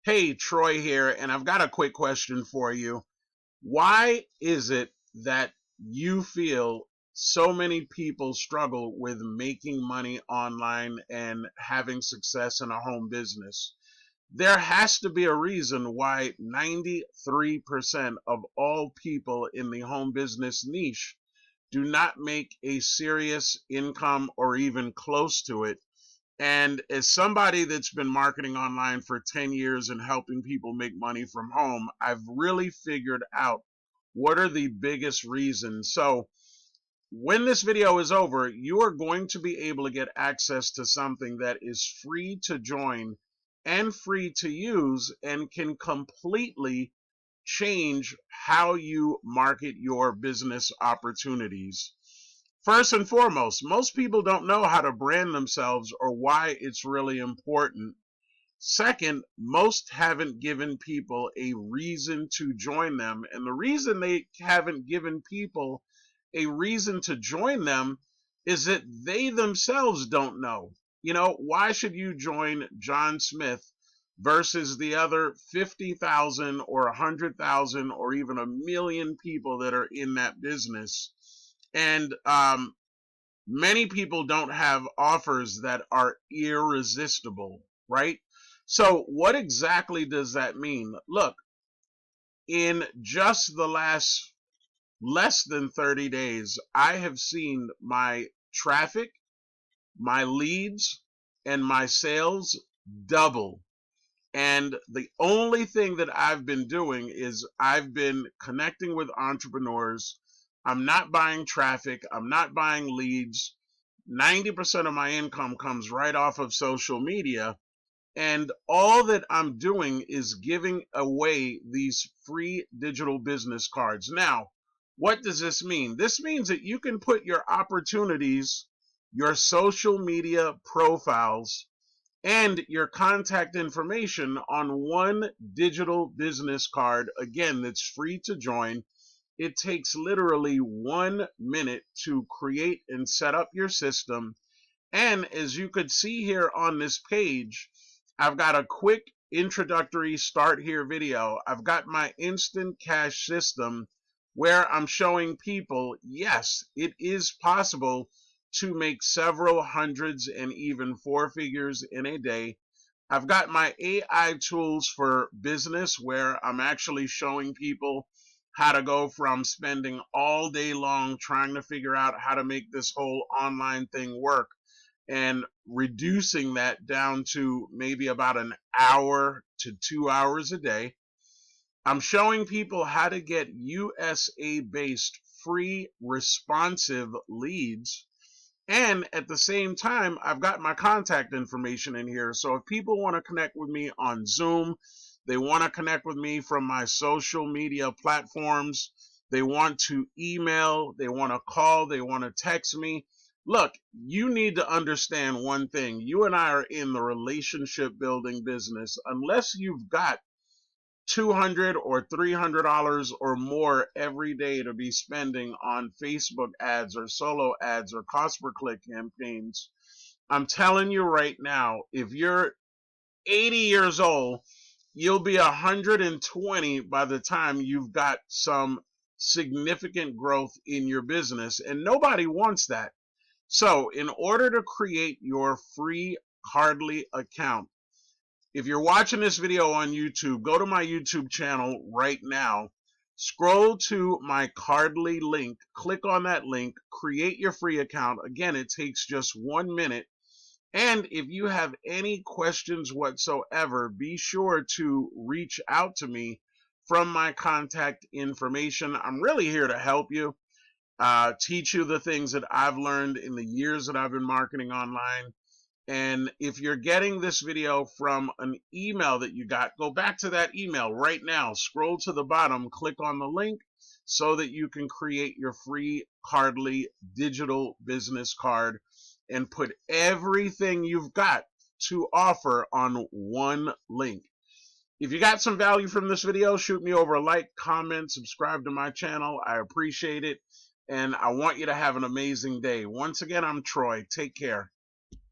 Hey, Troy here, and I've got a quick question for you. Why is it that you feel so many people struggle with making money online and having success in a home business? There has to be a reason why 93% of all people in the home business niche do not make a serious income or even close to it. And as somebody that's been marketing online for 10 years and helping people make money from home, I've really figured out what are the biggest reasons. So when this video is over, you are going to be able to get access to something that is free to join and free to use and can completely change how you market your business opportunities. First and foremost, most people don't know how to brand themselves or why it's really important. Second, most haven't given people a reason to join them. And the reason they haven't given people a reason to join them is that they themselves don't know. Why should you join John Smith versus the other 50,000 or 100,000 or even a million people that are in that business? And many people don't have offers that are irresistible, right? So what exactly does that mean? Look, in just the last less than 30 days, I have seen my traffic, my leads, and my sales double. And the only thing that I've been doing is I've been connecting with entrepreneurs. I'm not buying traffic. I'm not buying leads. 90% of my income comes right off of social media. And all that I'm doing is giving away these free digital business cards. Now, what does this mean? This means that you can put your opportunities, your social media profiles, and your contact information on one digital business card, again, that's free to join. It takes literally 1 minute to create and set up your system. And as you could see here on this page, I've got a quick introductory start here video. I've got my instant cash system where I'm showing people, yes, it is possible to make several hundreds and even four figures in a day. I've got my AI tools for business where I'm actually showing people how to go from spending all day long trying to figure out how to make this whole online thing work and reducing that down to maybe about an hour to 2 hours a day. I'm showing people how to get USA based free responsive leads. And at the same time, I've got my contact information in here. So if people want to connect with me on Zoom, they want to connect with me from my social media platforms, they want to email, they want to call, they want to text me. Look, you need to understand one thing. You and I are in the relationship building business. Unless you've got $200 or $300 or more every day to be spending on Facebook ads or solo ads or cost per click campaigns, I'm telling you right now, if you're 80 years old, you'll be 120 by the time you've got some significant growth in your business, and nobody wants that. So in order to create your free Cardly account, if you're watching this video on YouTube, go to my YouTube channel right now, scroll to my Cardly link, click on that link, create your free account. Again, it takes just 1 minute. And if you have any questions whatsoever, be sure to reach out to me from my contact information. I'm really here to help you, teach you the things that I've learned in the years that I've been marketing online. And if you're getting this video from an email that you got, go back to that email right now, scroll to the bottom, click on the link so that you can create your free Cardly digital business card and put everything you've got to offer on one link. If you got some value from this video, shoot me over a like, comment, subscribe to my channel. I appreciate it. And I want you to have an amazing day. Once again, I'm Troy. Take care.